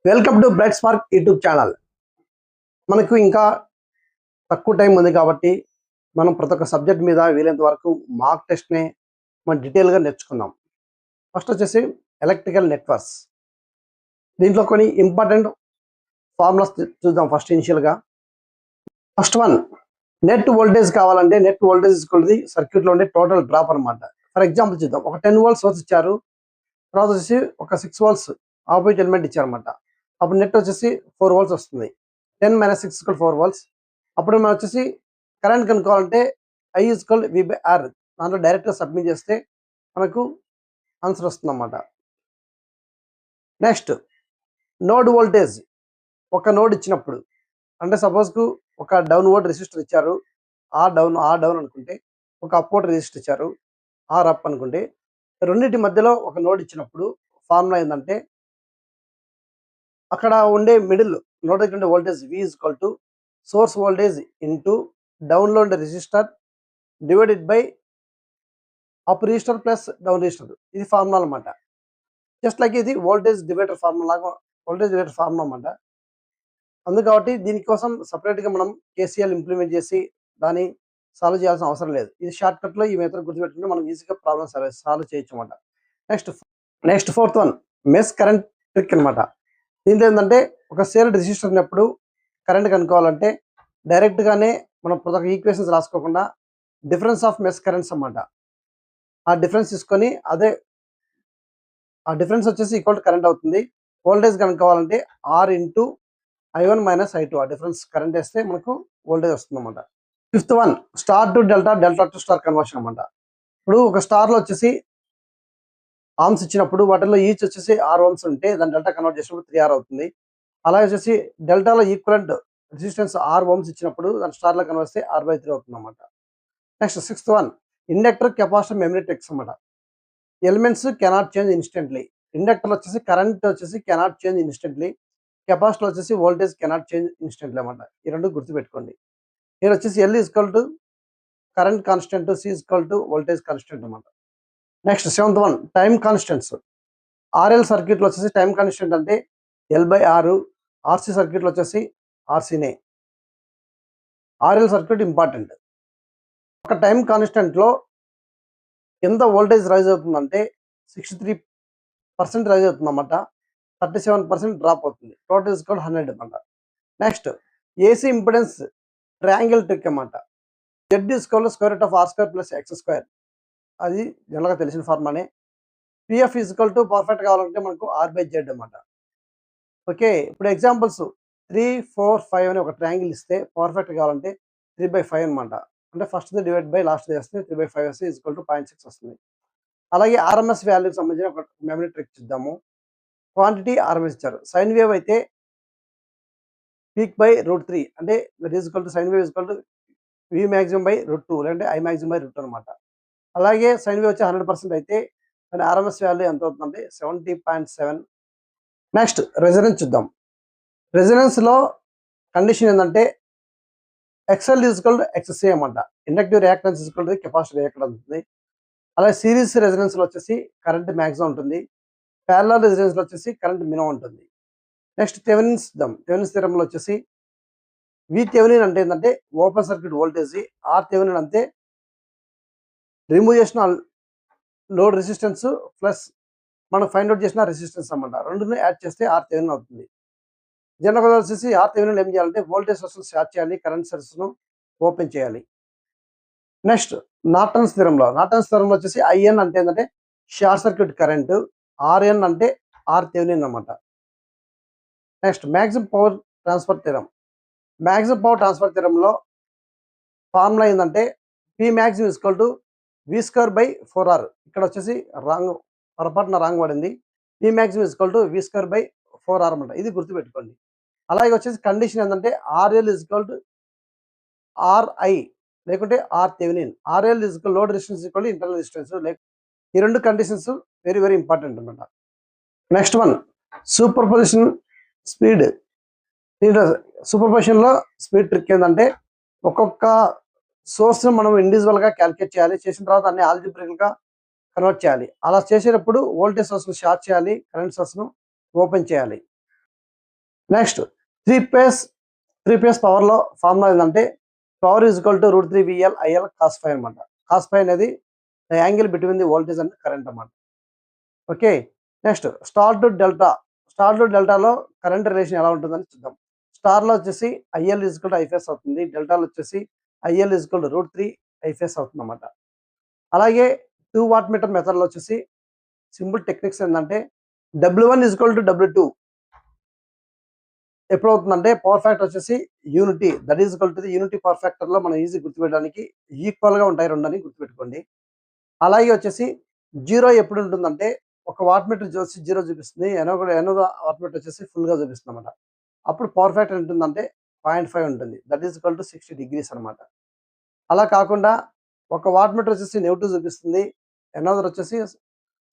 Welcome to bright spark YouTube channel. మనకు ఇంకా తక్కువ టైం ఉంది కాబట్టి మనం ప్రతి ఒక్క సబ్జెక్ట్ మీద వీలైనంత వరకు మార్క్ టెస్ట్ని మనం డీటెయిల్గా నేర్చుకుందాం. ఫస్ట్ వచ్చేసి ఎలక్ట్రికల్ నెట్వర్క్స్. దీంట్లో కొన్ని ఇంపార్టెంట్ ఫార్ములాస్ చూద్దాం. ఫస్ట్ ఇనిషియల్గా ఫస్ట్ వన్, నెట్ వోల్టేజ్ కావాలంటే నెట్ వోల్టేజ్ ఇస్కొల్ది సర్క్యూట్లో ఉండే టోటల్ డ్రాప్ అనమాట. ఫర్ ఎగ్జాంపుల్ చూద్దాం. ఒక 10 volts సోర్స్ ఇచ్చారు, తర్వాత వచ్చేసి ఒక 6 volts ఆపోజిట్ ఎలిమెంట్ ఇచ్చారనమాట. అప్పుడు నెట్ వచ్చేసి 4 volts వస్తుంది. 10 - 6 = 4 volts. అప్పుడు మనం వచ్చేసి కరెంట్ కనుక్కోవాలంటే I = V/R దాంట్లో డైరెక్ట్గా సబ్మిట్ చేస్తే మనకు ఆన్సర్ వస్తుంది అన్నమాట. Next, node voltage. ఒక నోడ్ ఇచ్చినప్పుడు అంటే సపోజ్కు ఒక డౌన్ వర్డ్ రెసిస్టర్ ఇచ్చారు, ఆర్ డౌన్ అనుకుంటే, ఒక అప్వర్డ్ రెసిస్టర్ ఇచ్చారు, ఆర్ అప్ అనుకుంటే, రెండింటి మధ్యలో ఒక నోడ్ ఇచ్చినప్పుడు ఫార్ములా ఏంటంటే అక్కడ ఉండే మిడిల్ నోడ్ దగ్గర ఉండే voltage V = source voltage into డౌన్లో ఉండే resistor divided by up register plus down register. ఇది ఫార్ములా అనమాట. జస్ట్ లైక్ ఇది వోల్టేజ్ డివైడర్ ఫార్ములా అనమాట. కాబట్టి దీనికోసం సపరేట్గా మనం KCL ఇంప్లిమెంట్ చేసి దాన్ని సాల్వ్ చేయాల్సిన అవసరం లేదు. ఇది షార్ట్ కట్లో ఈ మెథడ్ గుర్తుపెట్టుకుంటే మనం ఈజీగా ప్రాబ్లమ్ సాల్వ్ చేయొచ్చు అనమాట. Next fourth one, mesh current trick అనమాట. దీంట్లో ఏంటంటే ఒక షేర్డ్ రెసిస్టర్ ఉన్నప్పుడు కరెంట్ కనుక్కోవాలంటే డైరెక్ట్గానే మనం ప్రతి ఈక్వేషన్స్ రాసుకోకుండా డిఫరెన్స్ ఆఫ్ మెష్ కరెంట్స్ అన్నమాట. ఆ డిఫరెన్స్ తీసుకొని ఆ డిఫరెన్స్ వచ్చేసి ఈక్వల్ టు కరెంట్ అవుతుంది. వోల్టేజ్ కనుక్కోవాలంటే R × I1 - I2 ఆ డిఫరెన్స్ కరెంట్ వేస్తే మనకు వోల్టేజ్ వస్తుంది అన్నమాట. Fifth one, star to delta, delta to star conversion అన్నమాట. ఇప్పుడు ఒక స్టార్లో వచ్చేసి ఆర్మ్స్ ఇచ్చినప్పుడు వాటిలో ఈచ్ వచ్చేసి 6 ohms ఉంటే దాని డెల్టా కన్వర్ట్ చేసినప్పుడు 3R అవుతుంది. అలాగే వచ్చేసి డెల్టాలో ఈక్వలెంట్ రెసిస్టెన్స్ 6 ohms ఇచ్చినప్పుడు దాని స్టార్లో కన్వర్ట్ చేస్తే R/3 అవుతుంది అన్నమాట. Next sixth one, inductor, capacitor, memory tricks అన్నమాట. Elements cannot change instantly. Inductor వచ్చేసి కరెంట్ వచ్చేసి కెనాట్ చేంజ్ ఇన్స్టెంట్లీ, కెపాసిటర్ వచ్చేసి వోల్టేజ్ కెనాట్ చేంజ్ ఇన్స్టెంట్లీ అన్నమాట. ఈ రెండు గుర్తుపెట్టుకోండి. ఇక్కడ వచ్చేసి L = current constant, C = voltage constant అన్నమాట. Next seventh one, time constants. RL సర్క్యూట్లో వచ్చేసి టైం కాన్స్టెంట్ అంటే L/R, RC సర్క్యూట్లో వచ్చేసి RCనే. RL circuit important. ఒక టైం కాన్స్టెంట్లో ఎంత వోల్టేజ్ రైజ్ అవుతుందంటే 63% రైజ్ అవుతుంది అన్నమాట. 37% డ్రాప్ అవుతుంది. టోటల్ = 100 అన్నమాట. Next, AC impedance triangle trick అన్నమాట. Z = √R² + X². అది జనరల్గా తెలిసిన ఫార్మానే. PF = పర్ఫెక్ట్ కావాలంటే మనకు R/Z అన్నమాట. ఓకే, ఇప్పుడు ఎగ్జాంపుల్స్ 3, 4, 5 అని ఒక ట్రయాంగిల్ ఇస్తే పర్ఫెక్ట్ కావాలంటే 3/5 అనమాట. అంటే ఫస్ట్ది డివైడ్ బై లాస్ట్ చేస్తే 3/5 వస్తే = 0.6 వస్తుంది. అలాగే RMS వాల్యూకి సంబంధించిన ఒక మెమరీ ట్రిక్ చూద్దాము. క్వాంటిటీ RMS ఇచ్చారు. సైన్ వేవ్ అయితే పీక్/√3 అంటే సైన్ వేవ్ V_max/√2 లేదంటే I_max/√2 అనమాట. అలాగే సైన్ వేవ్ వచ్చి 100% అయితే దాని RMS వాల్యూ ఎంత అవుతుందంటే 70.7. నెక్స్ట్, రెజొనెన్స్ చూద్దాం. రెజొనెన్స్లో కండిషన్ ఏంటంటే XL = XC అన్నమాట. ఇండక్టివ్ రియాక్టెన్స్ = కెపాసిటివ్ రియాక్టెన్స్ ఉంటుంది. అలాగే సిరీస్ రెజొనెన్స్లో వచ్చేసి కరెంట్ మ్యాక్సిమం ఉంటుంది. ప్యారలల్ రెజొనెన్స్లో వచ్చేసి కరెంట్ మినిమం ఉంటుంది. నెక్స్ట్, థెవెనిన్స్ చూద్దాం. థెవెనిన్స్ థియరంలో వచ్చేసి VThevenin అంటే ఏంటంటే ఓపెన్ సర్క్యూట్ వోల్టేజ్, RThevenin అంటే రిమూవ్ చేసిన లోడ్ రెసిస్టెన్స్ ప్లస్ మనం ఫైండ్ అవుట్ చేసిన రెసిస్టెన్స్ అన్నమాట. రెండుని యాడ్ చేస్తే RThevenin అవుతుంది. జనరల్గా వచ్చేసి RThevenin ఏం చేయాలంటే వోల్టేజ్ సోర్స్ను షార్ట్ చేయాలి, కరెంట్ సోర్స్ను ఓపెన్ చేయాలి. నెక్స్ట్, నార్టన్స్ థియరంలో వచ్చేసి IN అంటే ఏంటంటే షార్ట్ సర్క్యూట్ కరెంటు, RN అంటే RThevenin అన్నమాట. Next, maximum power transfer theorem. Maximum power transfer థియరంలో ఫార్ములా ఏంటంటే Pmax = V²/4R. ఇక్కడ వచ్చేసి పొరపాటున రాంగ్ పడింది. Pmax = V²/4R అన్నమాట. ఇది గుర్తుపెట్టుకోండి. అలాగే వచ్చేసి కండిషన్ ఏంటంటే RL = RI లేకుంటే RThevenin. RL load resistance internal resistance. ఈ రెండు కండిషన్స్ వెరీ వెరీ ఇంపార్టెంట్ అన్నమాట. Next one, super position speed. Super పొజిషన్లో స్పీడ్ ట్రిక్ ఏంటంటే ఒక్కొక్క సోర్స్ను మనం ఇండివిజువల్గా క్యాలిక్యులేట్ చేయాలి. చేసిన తర్వాత అన్ని ఆల్జిబ్రికల్గా కన్వర్ట్ చేయాలి. అలా చేసేటప్పుడు వోల్టేజ్ సోర్స్ను షార్ట్ చేయాలి, కరెంట్ సోర్స్ను ఓపెన్ చేయాలి. నెక్స్ట్ త్రీ ఫేస్ పవర్లో ఫార్ములా ఏంటంటే power is equal to √3 VL IL cos φ అనమాట. cos φ అనేది the angle between the voltage and current అన్నమాట. ఓకే. నెక్స్ట్ స్టార్ టు డెల్టాలో కరెంట్ రిలేషన్ ఎలా ఉంటుందని చూద్దాం. స్టార్లో వచ్చేసి IL is equal to I face అవుతుంది. డెల్టాలో వచ్చేసి IL is equal to √3 I face అవుతుంది అన్నమాట. అలాగే 2 వాట్ మీటర్ మెథడ్లో వచ్చేసి సింపుల్ టెక్నిక్స్ ఏంటంటే W1 is equal to W2 ఎప్పుడు అవుతుందంటే పవర్ ఫ్యాక్టర్ వచ్చేసి unity, that is equal to the unity power factor లో మనం ఈజీ గుర్తుపెట్టడానికి ఈక్వల్ గా ఉంటాయి రెండు అని గుర్తుపెట్టుకోండి. అలాగే వచ్చేసి జీరో ఎప్పుడు ఉంటుందంటే ఒక వాట్ మీటర్ చూసి జీరో చూపిస్తుంది, ఎనో వాట్ మీటర్ వచ్చేసి ఫుల్ గా చూపిస్తుంది అనమాట. అప్పుడు పవర్ ఫ్యాక్టర్ ఉంటుందంటే 0.5 ఉంటుంది, that is equal to 60 degrees అనమాట. అలా కాకుండా ఒక వాట్ మీటర్ వచ్చేసి నెగిటివ్ చూపిస్తుంది, ఎనోదర్ వచ్చేసి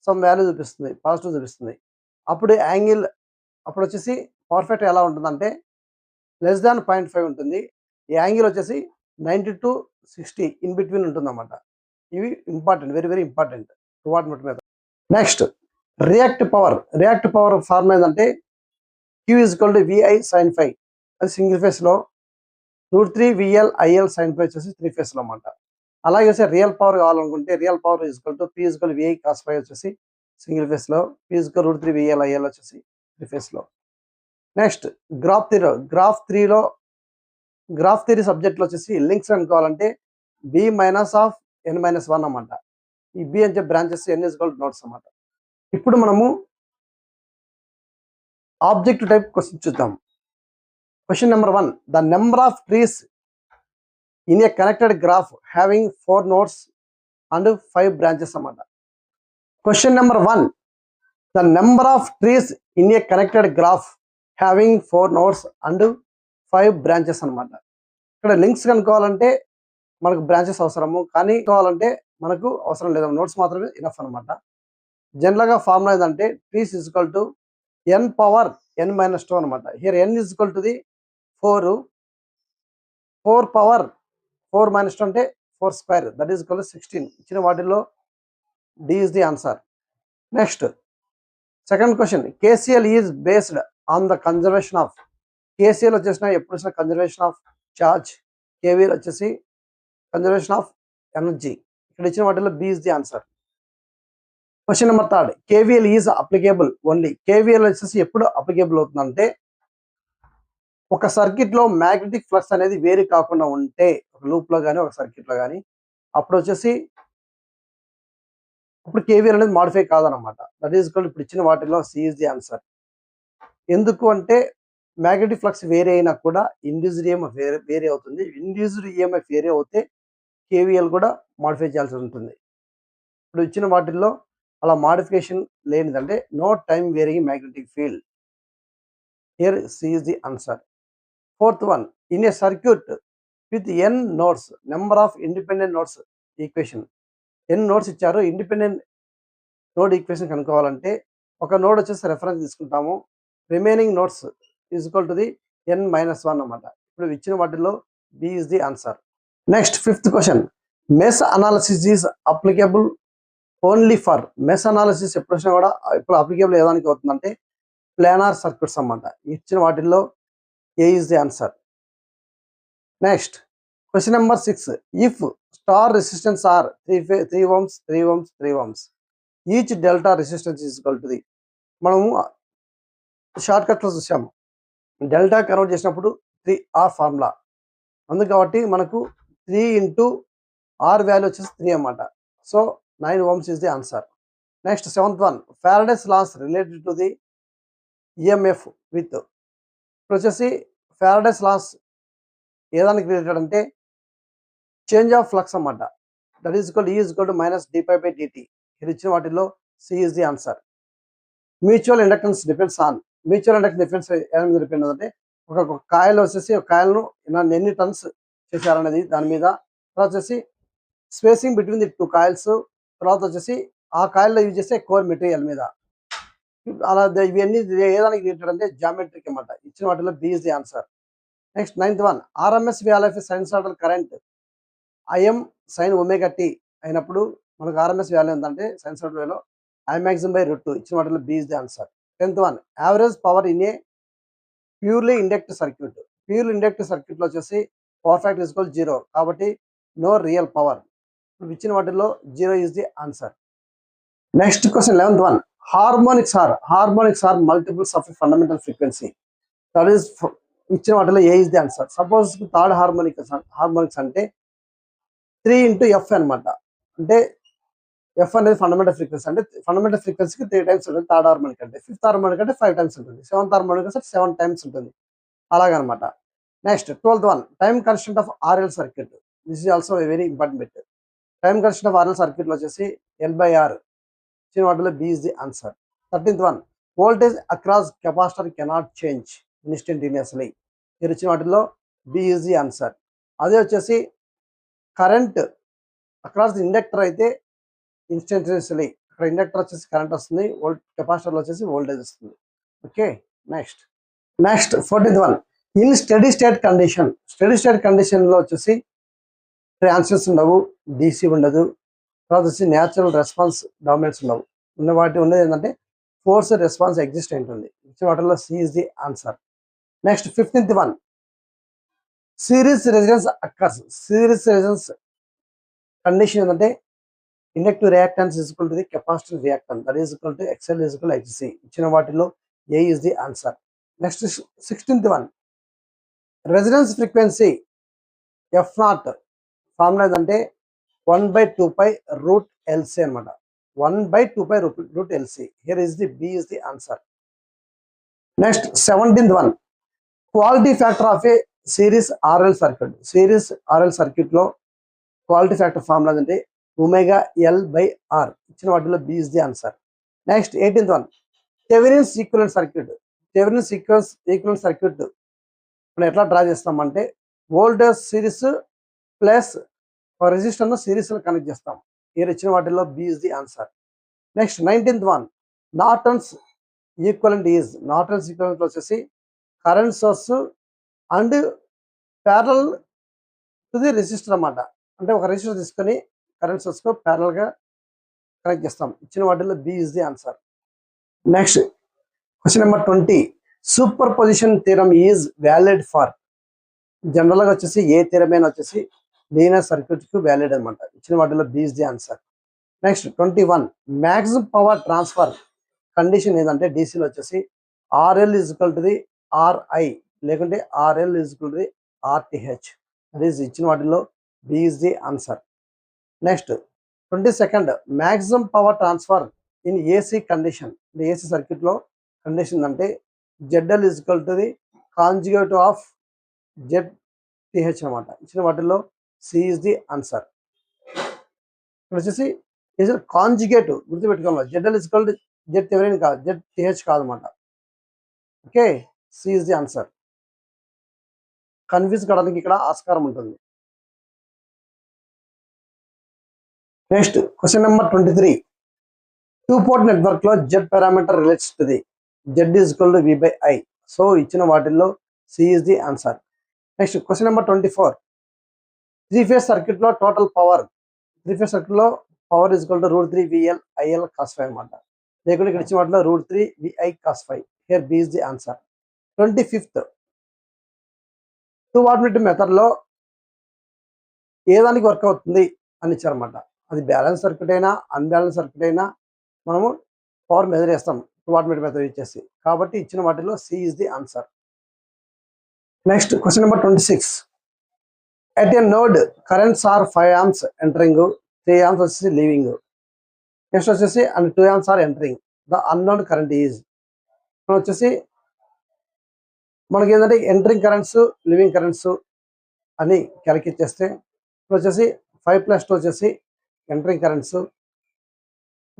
సమ్ వాల్యూ చూపిస్తుంది, పాజిటివ్ చూపిస్తుంది. అప్పుడు యాంగిల్ అప్పుడు వచ్చేసి పవర్ ఫ్యాక్టర్ ఎలా ఉంటుందంటే లెస్ దాన్ 0.5 ఉంటుంది. ఈ యాంగిల్ వచ్చేసి 90 to 60 ఇన్ బిట్వీన్ ఉంటుంది అన్నమాట. ఇవి important, very very important watt meter మీద. నెక్స్ట్ రియాక్టివ్ పవర్ ఫార్మ్ ఏంటంటే Q is equal to VI sin φ, అది సింగిల్ ఫేస్ లో, √3 VL IL sin φ వచ్చేసి త్రీ ఫేస్ లో అన్నమాట. అలాగే వచ్చి రియల్ పవర్ కావాలనుకుంటే real power is equal to P is equal VI cos φ వచ్చేసి సింగిల్ ఫేస్ లో, P is equal √3 VL IL వచ్చేసి త్రీ ఫేస్ లో. నెక్స్ట్ గ్రాఫ్ థియరీ సబ్జెక్ట్లో వచ్చేసి లింక్స్ అనుకోవాలంటే B - (n-1) అన్నమాట. ఈ B అని చెప్పి branches N is equal to nodes అన్నమాట. ఇప్పుడు మనము ఆబ్జెక్టివ్ టైప్ క్వశ్చన్ చూద్దాం. Question number 1, the number of trees in a connected graph having 4 nodes and 5 branches అన్నమాట. Question number 1, the number of trees in a connected graph having 4 nodes and 5 branches అనమాట. ఇక్కడ links కనుక్కోవాలంటే మనకు branches అవసరము, కానీ కావాలంటే మనకు అవసరం లేదు, నోట్స్ మాత్రమే ఇనఫ్ అనమాట. జనరల్గా ఫార్ములా ఏంటంటే trees is equal to n power n-2 అనమాట. Here n is equal to the 4 power 4 - 2 అంటే 4 square, that is equal to 16. ఇచ్చిన వాటిల్లో D is the answer. Next second question, KCL is based on the conservation of, KCL వచ్చేసిన ఎప్పుడు వచ్చిన conservation of charge, KVL వచ్చేసి conservation of energy. ఇక్కడ ఇచ్చిన వాటిలో B is the answer. Question number 3, KVL is applicable only, KVL వచ్చేసి ఎప్పుడు applicable అవుతుందంటే ఒక సర్క్యూట్ లో మ్యాగ్నెటిక్ ఫ్లక్స్ అనేది వేరీ కాకుండా ఉంటే, ఒక లూప్ లో కానీ ఒక సర్క్యూట్ లో కానీ, అప్పుడు వచ్చేసి ఇప్పుడు KVL అనేది మాడిఫై కాదనమాట. దట్ ఈస్ ఈక్వల్ ఇప్పుడు ఇచ్చిన వాటిలో C ఈజ్ ది ఆన్సర్. ఎందుకు అంటే మ్యాగ్నెటిక్ ఫ్లక్స్ వేరే అయినా కూడా ఇండ్యూస్డ్ EMF వేరే అవుతుంది. ఇండ్యూస్డ్ EMF వేరే అవుతే KVL కూడా మాడిఫై చేయాల్సి ఉంటుంది. ఇప్పుడు ఇచ్చిన వాటిల్లో అలా మాడిఫికేషన్ లేనిదంటే no time varying magnetic field. Here C is the answer. Fourth one, in a circuit with n nodes, number of independent nodes equation. n nodes ఇచ్చారు, ఇండిపెండెంట్ నోడ్ ఈక్వేషన్ కనుక్కోవాలంటే ఒక నోడ్ వచ్చేసి రెఫరెన్స్ తీసుకుంటాము, remaining nodes is equal to the n-1 అన్నమాట. ఇప్పుడు ఇచ్చిన వాటిల్లో B is the answer. Next fifth question, mesh analysis is applicable only for, mesh analysis ఎప్పుడు వచ్చినా కూడా ఇప్పుడు అప్లికేబుల్ ఏదానికి అవుతుందంటే ప్లానార్ సర్క్యూట్స్ అన్నమాట. ఇచ్చిన వాటిల్లో A is the answer. Next question number 6, if star resistance are 3 ohms 3 ohms 3 ohms, each delta resistance is equal to the, మనము short కట్లో చూసాము, డెల్టా కన్వర్ట్ చేసినప్పుడు 3R ఫార్ములా అందుకు, కాబట్టి మనకు 3 into R వాల్యూ వచ్చేసి 3 అన్నమాట. So 9 ohms is the answer. Next seventh one, Faraday's laws related to the EMF with, ఇప్పుడు వచ్చేసి ఫారడేస్ లాస్ ఏదానికి రిలేటెడ్ అంటే చేంజ్ ఆఫ్ ఫ్లక్స్ అన్నమాట. That is equal E is equal to -dφ/dt. ఇది ఇచ్చిన వాటిల్లో C is the answer. Mutual inductance depends on, mutual inductance difference ఏమైనా మీద డిపెండ్ అంటే ఒక కాయలు వచ్చేసి ఒక కాయలను ఎన్ని టన్స్ చేశారనేది దాని మీద, తర్వాత వచ్చేసి స్పేసింగ్ బిట్వీన్ ది 2 కాయిల్స్, తర్వాత వచ్చేసి ఆ కాయిల్లో యూజ్ చేసే కోర్ మెటీరియల్ మీద, అలా ఇవన్నీ ఏదానికి రిలేటెడ్ అంటే జామెట్రిక్ అన్నమాట. ఇచ్చిన వాటిలో B is the answer. Next ninth one, RMS value of sinusoidal current IM sin ωt అయినప్పుడు మనకు RMS వాల్యూ ఏంటంటే సైనసాయిడల్ వేలో Imax/√2. ఇచ్చిన వాటిలో B is the answer. 10th one, average power in a purely inductive circuit. Purely inductive సర్క్యూట్లో వచ్చేసి power factor is equal 0 కాబట్టి no real power. ఇచ్చిన వాటిల్లో 0 is the answer. Next question 11th one. Harmonics are multiples of a fundamental frequency. That is ఇచ్చిన వాటిలో A is the answer. Suppose third harmonics అంటే 3 into f అనమాట. అంటే F అనేది fundamental frequency, అంటే fundamental ఫ్రీక్వెన్సీకి 3 times ఉంటుంది. థర్డ్ హార్మోనిక్ అంటే, ఫిఫ్త్ హార్మోనిక్ అంటే 5 times ఉంటుంది. సెవెంత్ హార్మోనిక్ అంటే 7 times ఉంటుంది. అలాగనమాట. Next 12th one. Time constant of RL circuit. This is also very important bit. Time constant of RL సర్క్యూట్లో వచ్చేసి L/R. ఇచ్చిన వాటిలో B is the answer. 13th one. Voltage across capacitor cannot change instantaneously. మీరు ఇచ్చిన వాటిల్లో B is the answer. అదే వచ్చేసి current across the inductor అయితే ఇన్స్టంటేనియస్లీ, అక్కడ ఇండక్టర్ వచ్చేసి కరెంట్ వస్తుంది, కెపాసిటర్లో వచ్చేసి వోల్టేజ్ వస్తుంది. Okay, next 14th one. In steady state కండిషన్లో వచ్చేసి ట్రాన్సియన్స్ ఉండవు, డీసీ ఉండదు, తర్వాత వచ్చి న్యాచురల్ రెస్పాన్స్ డామినెంట్స్ ఉండవు. ఉన్నది ఏంటంటే ఫోర్స్ రెస్పాన్స్ ఎగ్జిస్ట్ ఉంటుంది. ఇచ్చిన వాటిల్లో C is the answer. Next 15th one. Series resistance occurs. Series resistance condition ఏంటంటే inductive reactance is equal to the capacitive reactance, that is equal to XL is equal to XC. ఇచ్చిన వాటిలో A is the answer. Next 16th one. Resonance frequency F0 formula ఏంటంటే 1/2π√LC అనమాట. 1/2π√LC. Here is the B is the answer. Next 17th one. Quality factor of a series RL సర్క్యూట్లో quality factor formula అంటే ω/L/R. ఇచ్చిన వాటిలో B is the answer. Next 18th one. Thevenin's equivalent circuit మనం ఎట్లా draw చేస్తామంటే voltage series plus రెసిస్టర్ను సిరీస్లో connect చేస్తాం. ఇక్కడ ఇచ్చిన వాటిల్లో B is the answer. Next 19th one. Norton's equivalent వచ్చేసి current source and parallel to the resistor అన్నమాట. అంటే ఒక రెసిస్టర్ తీసుకొని కరెంట్ సోర్స్కు ప్యారల్గా కనెక్ట్ చేస్తాం. ఇచ్చిన వాటిల్లో B is the answer. Next question number 20. Superposition theorem is valid for. జనరల్గా వచ్చేసి ఏ థీరమైనా వచ్చేసి లీనియర్ సర్క్యూట్కి వ్యాలిడ్ అనమాట. ఇచ్చిన వాటిలో B is the answer. Next 21. Maximum power transfer condition ఏంటంటే డీసీలో వచ్చేసి RL is equal to the RI లేకుంటే RL is equal to the RTH. అది ఇచ్చిన వాటిలో B is the answer. Next 22nd. Maximum power transfer in AC condition. AC సర్క్యూట్లో condition అంటే ZL is equal to the conjugate of ZTH అనమాట. ఇచ్చిన వాటిల్లో C is the answer. ఇక్కడ వచ్చేసి కాంజుగేట్ గుర్తుపెట్టుకోవాలి. ZL is equal to ZTH కాదు, ZTH కాదన్నమాట. Okay, C is the answer. Confuse కావడానికి ఇక్కడ ఆస్కారం ఉంటుంది. Next question number 23. 2-port నెట్వర్క్లో Z parameter relates to the Z is equal to V/I. So ఇచ్చిన వాటిల్లో C is the answer. Next question number 24. 3-phase సర్క్యూట్లో టోటల్ పవర్. 3-phase సర్క్యూట్లో power is equal to √3 VL IL cos phi అనమాట. లేకుంటే ఇక్కడ ఇచ్చిన వాటిలో √3 VI cos phi. Here B is the answer. 25th. 2 wattmeter మెథడ్లో ఏ దానికి వర్క్ అవుతుంది అని ఇచ్చారన్నమాట. అది బ్యాలెన్స్ సర్క్యూట్ అయినా అన్బ్యాలెన్స్ సర్క్యూట్ అయినా మనము పవర్ మెజర్ చేస్తాం 2 వాట్మీటర్ మెథడ్ ఇచ్చేసి. కాబట్టి ఇచ్చిన వాటిలో C is the answer. Next question number 26. At a node currents are 5 amps entering, 3 amps వచ్చేసి లీవింగ్. నెక్స్ట్ వచ్చేసి and 2 amps are entering. The unknown current is. వచ్చేసి మనకి ఏంటంటే ఎంటరింగ్ కరెంట్స్ లివింగ్ కరెంట్స్ అని క్యాలిక్యులేట్ చేస్తే ఇప్పుడు వచ్చేసి 5+2 వచ్చేసి ఎంటరింగ్ కరెంట్స్,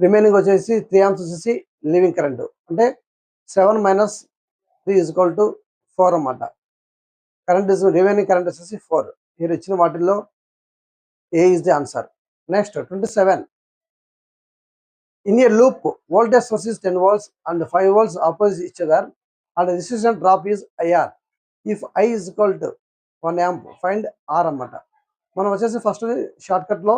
రిమైనింగ్ వచ్చేసి 3 amps వచ్చేసి లివింగ్ కరెంట్. అంటే 7 - 3 = 4 అన్నమాట. రిమైనింగ్ కరెంట్ వచ్చేసి 4. మీరు ఇచ్చిన వాటిల్లో A is the answer. Next 27. In a loop voltage source is 10 volts and 5 volts opposite each other and the resistance drop is IR. If I is equal to 1 amp, find R అన్నమాట. మనం వచ్చేసి first short కట్లో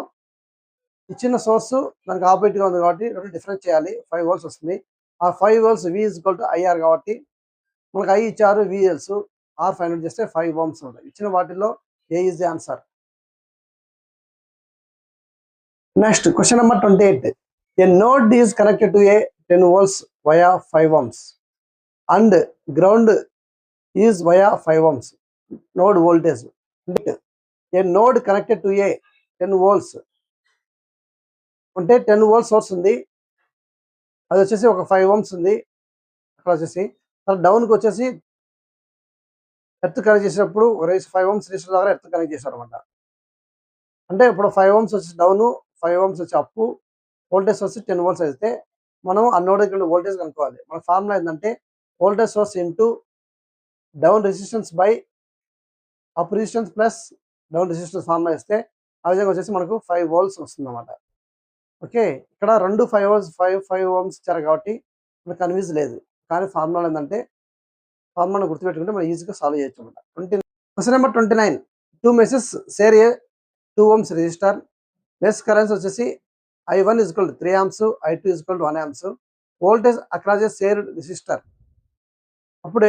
ఇచ్చిన source దానికి ఆపోజిట్గా ఉంది కాబట్టి రెండు డిఫరెన్స్ చేయాలి. 5 volts వస్తుంది. ఆ 5 volts V is equal to IR కాబట్టి మనకు ఐ ఇచ్చారు, వి తెలుసు, ఆర్ ఫైండ్ అవుట్ చేస్తే 5 ohms ఉంటాయి. ఇచ్చిన వాటిల్లో A is the answer. Next question number 28. A node is connected to a 10 volts via 5 ohms and ground is via 5 ohms. Node voltage. A node connected to a 10 volts అంటే 10 volts source ఉంది, అది వచ్చేసి ఒక 5 ohms ఉంది. అక్కడ వచ్చేసి డౌన్కి వచ్చేసి earth connect చేసినప్పుడు 5 ohms రెసిస్టర్ ద్వారా ఎర్త్ కనెక్ట్ చేశారు అనమాట. అంటే ఇప్పుడు 5 ohms వచ్చి డౌన్, 5 ohms వచ్చి అప్పు, వోల్టేజ్ సోర్స్ 10 volts అయితే మనం అన్నోడ్ వోల్టేజ్ కనుక్కోవాలి. మన ఫార్ములా ఏంటంటే voltage source into down resistance by up resistance plus down resistance formula ఇస్తే ఆ విధంగా వచ్చేసి మనకు 5 volts వస్తుంది అనమాట. ఓకే, ఇక్కడ రెండు 5 ohms ఇచ్చారు కాబట్టి మనకు కన్ఫ్యూజ్ లేదు. కానీ ఫార్ములా ఏంటంటే ఫార్ములా గుర్తుపెట్టుకుంటే మనం ఈజీగా సాల్వ్ చేయొచ్చు అనమాట. Question number 29. 2 meshes share a 2 ohms resistor. Mesh currents వచ్చేసి I1 is equal to 3 amps, I2 is equal to 1 amps. Voltage across a shared resistor. అప్పుడు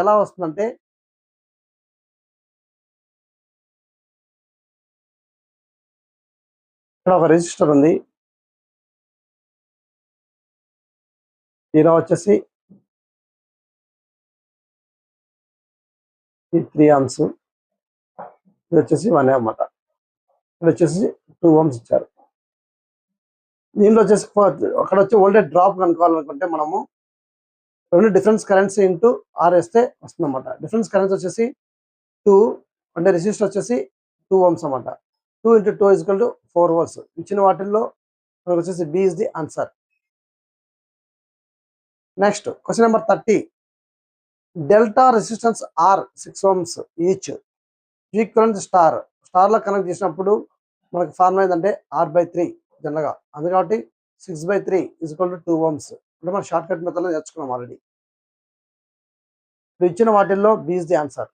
ఎలా వస్తుందంటే ఇక్కడ ఒక రెసిస్టర్ ఉంది, ఇలా వచ్చేసి ఈ 3 amps, ఇది వచ్చేసి 1 అన్నమాట. ఇది వచ్చేసి 2 ohms ఇచ్చారు. దీనిలో వచ్చేసి అక్కడ వచ్చి వోల్టేజ్ డ్రాప్ కనుక్కోవాలనుకుంటే మనము రెండు డిఫరెన్స్ కరెంట్స్ ఇంటూ ఆర్ వేస్తే వస్తుంది అనమాట. డిఫరెన్స్ కరెంట్స్ వచ్చేసి 2 అంటే రెసిస్టర్ వచ్చేసి 2 ohms అన్నమాట. 2 × 2 is equal to 4 volts. ఇచ్చిన వాటిల్లో మనకు వచ్చేసి B is the answer. Next question number 30. Delta resistance are 6 ohms each equivalent star లో కనెక్ట్ చేసినప్పుడు మనకు ఫార్ములా ఏంటంటే R/3 జనరల్గా, అందుకని 6/3 is equal to 2 ohms. అంటే మనం షార్ట్ కట్ మెథడ్లో నేర్చుకున్నాం ఆల్రెడీ. ఇప్పుడు ఇచ్చిన వాటిల్లో B is the answer.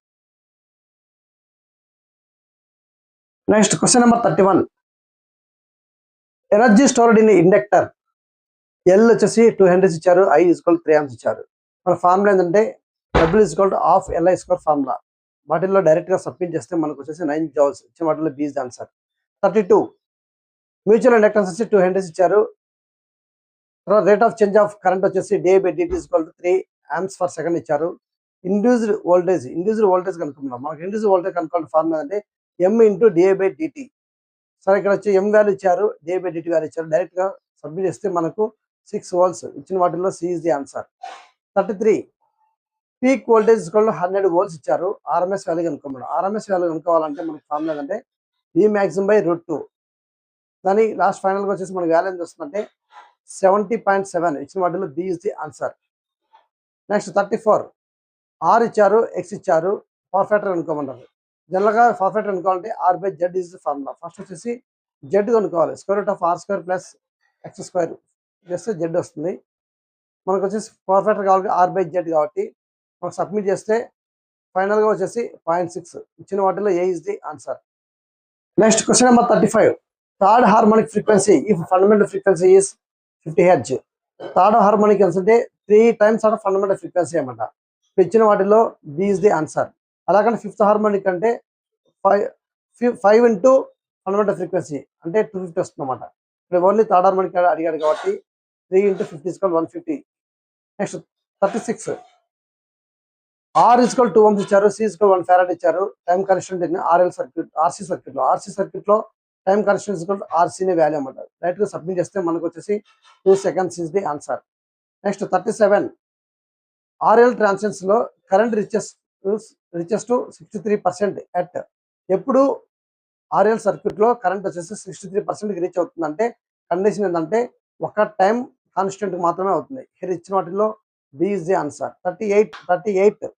Next question number 31. Energy stored in inductor. L వచ్చేసి 2 henries ఇచ్చారు, I is equal to 3 amps ఇచ్చారు. మన ఫార్ములా ఏంటంటే W is equal to ½ LI² formula. వాటిల్లో డైరెక్ట్ గా సబ్మిట్ చేస్తే మనకు వచ్చేసి 9 joules. ఇచ్చిన వాటిల్లో B is the answer. 32. Mutual inductance వచ్చి 2 henries ఇచ్చారు. తర్వాత rate of change of current వచ్చేసి dI/dt is equal to 3 amps per second ఇచ్చారు. ఇండ్యూస్డ్ వోల్టేజ్ కనుక్కుందాం. మనకి ఇండ్యూస్డ్ వోల్టేజ్ కనుక్కోవాలి ఫార్ములా అంటే M × dI/dt. సరే, ఇక్కడ వచ్చి M వాల్యూ ఇచ్చారు, dI/dt వాల్యూ ఇచ్చారు. డైరెక్ట్ గా సబ్మిట్ చేస్తే మనకు 6 volts. ఇచ్చిన వాటిల్లో C is the answer. 33. Peak voltage is equal to 100 volts ఇచ్చారు. RMS వాల్యూ కనుక్కోమన్నారు. RMS వాల్యూ కనుక్కోవాలంటే మనకి ఫార్ములా అంటే Vmax/√2. దాని లాస్ట్ ఫైనల్గా వచ్చేసి మనకి వాల్యూ ఎంత వస్తుందంటే 70.7. ఇచ్చిన వాటిలో B is the answer. Next 34. R ఇచ్చారు, ఎక్స్ ఇచ్చారు, పవర్ ఫ్యాక్టర్ కనుక్కోమన్నారు. జనరల్గా పవర్ ఫ్యాక్టర్ కనుక్కోవాలంటే R/Z is the formula. First వచ్చేసి జెడ్ కనుక్కోవాలి. √R² + x² చేస్తే జెడ్ వస్తుంది. మనకు వచ్చేసి పవర్ ఫ్యాక్టర్ కావాలి R/Z కాబట్టి మనకు సబ్మిట్ చేస్తే ఫైనల్గా వచ్చేసి 0.6. ఇచ్చిన వాటిలో A is the answer. Next question number 35. Third harmonic frequency if fundamental frequency is 50 Hz. Third harmonic అంటే 3 times ఆఫ్ ఫండమెంటల్ ఫ్రీక్వెన్సీ అన్నమాట. ఇచ్చిన వాటిలో బి ఇస్ ది ఆన్సర్. అలాగని ఫిఫ్త్ హార్మోనిక్ అంటే 5 into ఫండమెంటల్ ఫ్రీక్వెన్సీ అంటే 250 వస్తుంది అన్నమాట. ఇప్పుడు ఓన్లీ థర్డ్ హార్మోనిక్ అడిగాడు కాబట్టి 3 × 50 is equal to 150. Next 36. R is equal to 2 ohms ఇచ్చారు, C is equal to 1 farad ఇచ్చారు. టైం కన్స్టెంట్ RC సర్క్యూట్ లో time constant is equal to RC నే వాల్యూ అన్నమాట. డైరెక్ట్ గా సబ్మిట్ చేస్తే మనకు వచ్చేసి 2 seconds is the answer. Next 37. RL transitions లో కరెంట్ రిచెస్ టు 63% ఎట్. ఎప్పుడు RL సర్క్యూట్ లో కరెంట్ వచ్చేసి 63% రీచ్ అవుతుందంటే కండిషన్ ఏంటంటే ఒక టైం కాన్స్టెంట్ మాత్రమే అవుతుంది. ఇక్కడ ఇచ్చిన వాటిలో B is the answer. 38.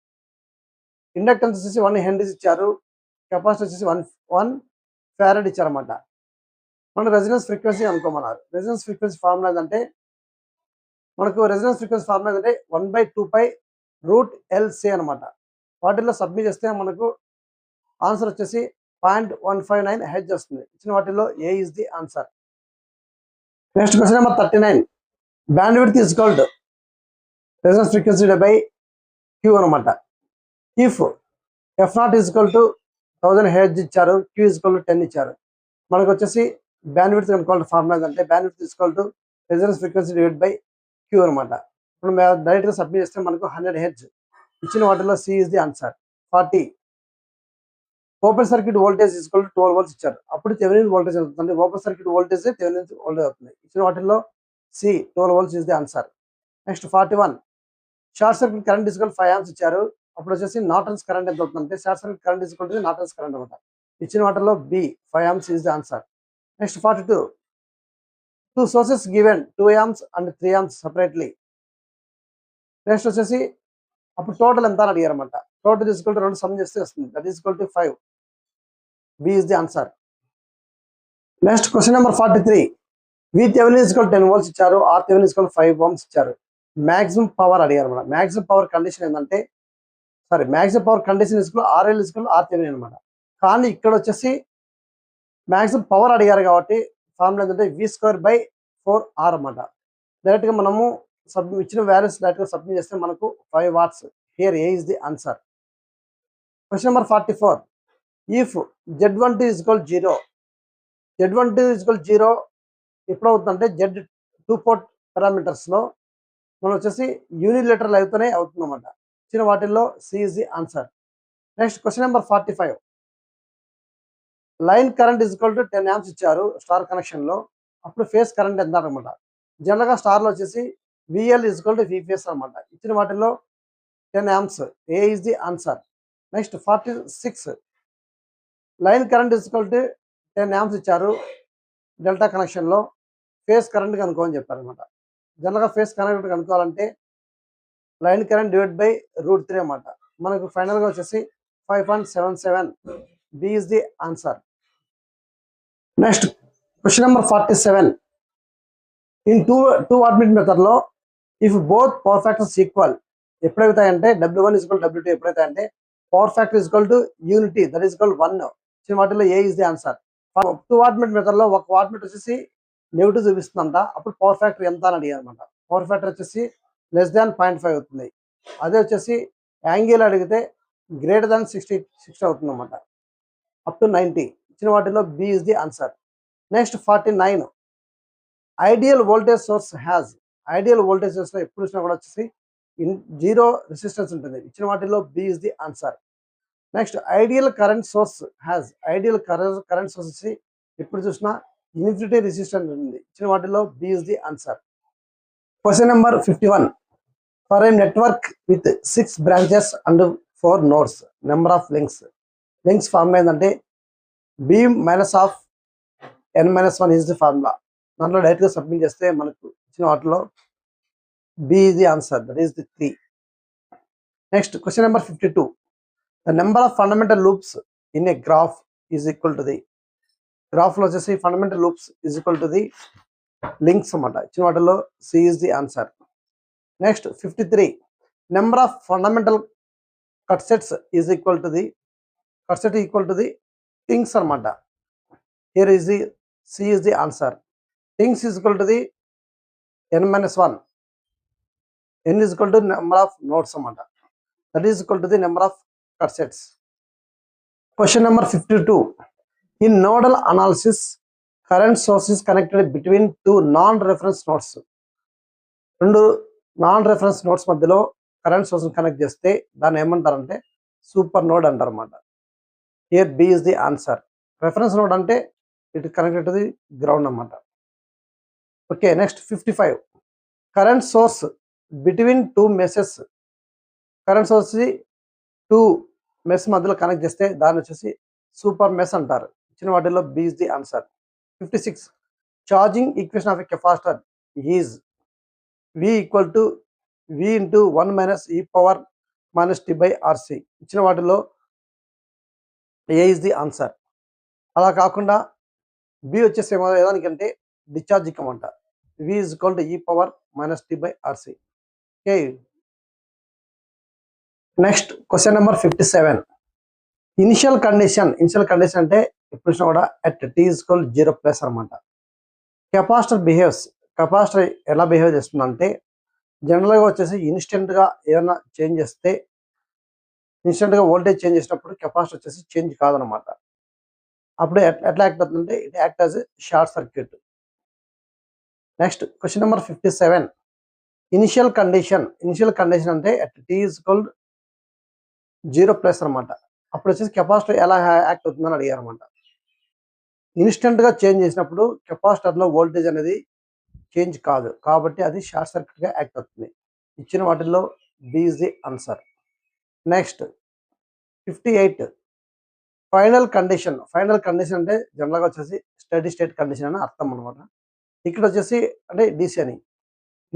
Inductance వచ్చేసి 1 henries ఇచ్చారు, కెపాసిటీ వచ్చేసి 1 farad ఇచ్చారన్నమాట. మన రెజొనెన్స్ ఫ్రీక్వెన్సీ అనుకోమన్నారు. రెజొనెన్స్ ఫ్రీక్వెన్సీ ఫార్ములా ఏంటంటే మనకు రెజొనెన్స్ ఫ్రీక్వెన్సీ ఫార్ములా ఏంటంటే 1/2π√LC అనమాట. వాటిల్లో సబ్మిట్ చేస్తే మనకు ఆన్సర్ వచ్చేసి 0.159 Hz వస్తుంది. ఇచ్చిన వాటిల్లో A is the answer. Next question number 39. Bandwidth is equal to resonance frequency by Q అనమాట. If F not is equal to 1000 hertz ఇచ్చారు, క్యూ ఈజ్ ఈక్వల్ టు 10 ఇచ్చారు. మనకు వచ్చేసి బ్యాండ్విడ్త్ కనుక్కోవాలి. ఫార్ములా ఏంటంటే bandwidth is equal to resonance frequency divide by Q అనమాట. ఇప్పుడు డైరెక్ట్గా సబ్మిట్ చేస్తే మనకు 100 హెర్ట్జ్ ఇచ్చిన వాటిలో C is the answer. 40 open circuit voltage is equal to 12 volts ఇచ్చారు. అప్పుడు థెవెనిన్ వోల్టేజ్ అవుతుంది. Open circuit voltage Thevenin voltage అవుతుంది. ఇచ్చిన వాటిల్లో C 12 volts is the answer. Next 41 short circuit current is equal 5 amps ఇచ్చారు. అప్పుడు వచ్చేసి నార్టన్స్ కరెంట్ ఎంత అవుతుందంటే short circuit current is equal to Norton's current అనమాట. ఇచ్చిన వాటిల్లో B 5 amps is the answer. Next 42 two sources given 2 amps and 3 amps separately. Next వచ్చేసి అప్పుడు టోటల్ ఎంత అని అడిగారు అనమాట. Total is equal to 2 sum చేస్తే వస్తుంది. That is equal to 5. B is the answer. Next question number 43 V Thevenin is equal 10 volts ఇచ్చారు. R Thevenin is equal 5 ohms ఇచ్చారు. మాక్సిమం పవర్ అడిగారు అనమాట. మాక్సిమం పవర్ కండిషన్ ఏంటంటే maximum power condition is equal RL is equal are Thevenin అనమాట. కానీ ఇక్కడ వచ్చేసి maximum power అడిగారు కాబట్టి ఫార్ములా ఏంటంటే v²/4r అనమాట. డైరెక్ట్గా మనము ఇచ్చిన వాల్యూస్ డైరెక్ట్గా సబ్మిట్ చేస్తే మనకు 5 watts. Here A is the answer. Question number 44 if Z12 is equal 0, Z12 is equal 0 ఎప్పుడు అవుతుందంటే Z2 port పారామీటర్స్లో మనం వచ్చేసి యూనిలేటరల్ అయితేనే అవుతుందన్నమాట. ఇచ్చిన వాటిల్లో C is the answer. Next question number 45 line current is equal to 10 amps ఇచ్చారు star కనెక్షన్లో. అప్పుడు ఫేస్ కరెంట్ ఎంత అనమాట. జనరల్గా స్టార్లో వచ్చేసి VL is equal to VPS అనమాట. ఇచ్చిన వాటిల్లో 10 amps. A is the answer. Next 46 line current is equal to 10 amps ఇచ్చారు డెల్టా కనెక్షన్లో. ఫేస్ కరెంట్ కనుక్కోని చెప్పారనమాట. జనరల్గా ఫేస్ కరెంట్ కనుక్కోవాలంటే లైన్ కరెంట్ డివైడ్ బై √3 అనమాట. మనకు ఫైనల్గా వచ్చేసి 5.77. B is the answer. Next question number 47 in two wattmeter మెథడ్లో if both power factors equal ఎప్పుడైతాయంటే W1 ఈజ్ ఈక్వల్ W2 ఎప్పుడైతాయంటే పవర్ factor is equal to unity that is equal 1. ఇచ్చిన వాటిలో A is the answer. 2 wattmeter మెథడ్లో ఒక wattmeter వచ్చేసి negative చూపిస్తుందంట. అప్పుడు పవర్ ఫ్యాక్టర్ ఎంత అని అడిగారు అనమాట. పవర్ ఫ్యాక్టర్ వచ్చేసి <0.5 అవుతుంది. అదే వచ్చేసి యాంగిల్ అడిగితే <60 అవుతుంది అనమాట. Up to 90. ఇచ్చిన వాటిలో B is the answer. Next 49 ideal voltage source has. Ideal voltage సోర్స్లో ఎప్పుడు వచ్చినా కూడా వచ్చేసి 0 రెసిస్టెన్స్ ఉంటుంది. ఇచ్చిన వాటిలో B is the answer. Next ideal current source has. Ideal current source వచ్చి ఎప్పుడు చూసినా ఇన్ఫినిటీ రెసిస్టెన్స్ ఉంటుంది. ఇచ్చిన వాటిలో B is the answer. Question number 51 for a network with 6 branches and 4 nodes number of links formula ఏంటంటే B minus of n-1 is the formula. దాంట్లో డైరెక్ట్గా submit చేస్తే మనకు ఇచ్చిన వాటిలో B is the answer. That is the 3. Next question number 52 the number of fundamental loops in a graph is equal to the. గ్రాఫ్లో వచ్చేసి fundamental loops is equal to the links అన్నమాట. ఇచ్చిన వాటిలో C is the answer. Next 53 number of fundamental cut sets is equal to the cut set equal to the things అనమాట. Here is the C is the answer. Things is equal to the n-1. n is equal to number of nodes అనమాట. That is equal to the number of cut sets. Question number 52 in nodal analysis current source is connected between 2 non-reference nodes. 2 non-reference nodes మధ్యలో current source connect చేస్తే దాన్ని ఏమంటారంటే super node అంటారు అన్నమాట. Here B is the answer. Reference node అంటే it connected to the ground అన్నమాట. Okay. Next 55 current source between 2 meshes. Current source 2 mesh మధ్యలో connect చేస్తే దాన్ని వచ్చేసి సూపర్ మెష్ అంటారు. ఇచ్చిన వాటిల్లో B is the answer. 56 charging equation of a capacitor is V equal to V into 1 - e power -t/RC. ఇచ్చిన వాటిలో ఏ ఇస్ ది ఆన్సర్. అలా కాకుండా బి వచ్చేసి ఏదానికంటే డిశ్చార్జ్ ఇక్కమంట. V is equal to e power -t/RC. Okay. Next question number 57 initial condition అంటే ఎప్పుడు కూడా అట్ t ఈజ్ ఈక్వల్ 0+ అనమాట. కెపాసిటర్ ఎలా బిహేవ్ చేస్తుందంటే జనరల్గా వచ్చేసి ఇన్స్టెంట్గా ఏదైనా చేంజ్ చేస్తే ఇన్స్టెంట్గా వోల్టేజ్ చేంజ్ చేసినప్పుడు కెపాసిటర్ వచ్చేసి చేంజ్ కాదనమాట. అప్పుడు ఎట్లా యాక్ట్ అవుతుందంటే it act as short circuit. Next question number 57. Initial condition అంటే అట్ టీ ఈజ్ ఈక్వల్ 0+ అనమాట. అప్పుడు వచ్చేసి కెపాసిటర్ ఎలా యాక్ట్ అవుతుందని అడిగారు అనమాట. ఇన్స్టెంట్గా చేంజ్ చేసినప్పుడు కెపాసిటర్లో వోల్టేజ్ అనేది చేంజ్ కాదు, కాబట్టి అది షార్ట్ సర్క్యూట్గా యాక్ట్ అవుతుంది. ఇచ్చిన వాటిల్లో B is the answer. Next 58. Final condition అంటే జనరల్గా వచ్చేసి స్టడీ స్టేట్ కండిషన్ అని అర్థం అనమాట. ఇక్కడ వచ్చేసి అంటే డీసీ అని.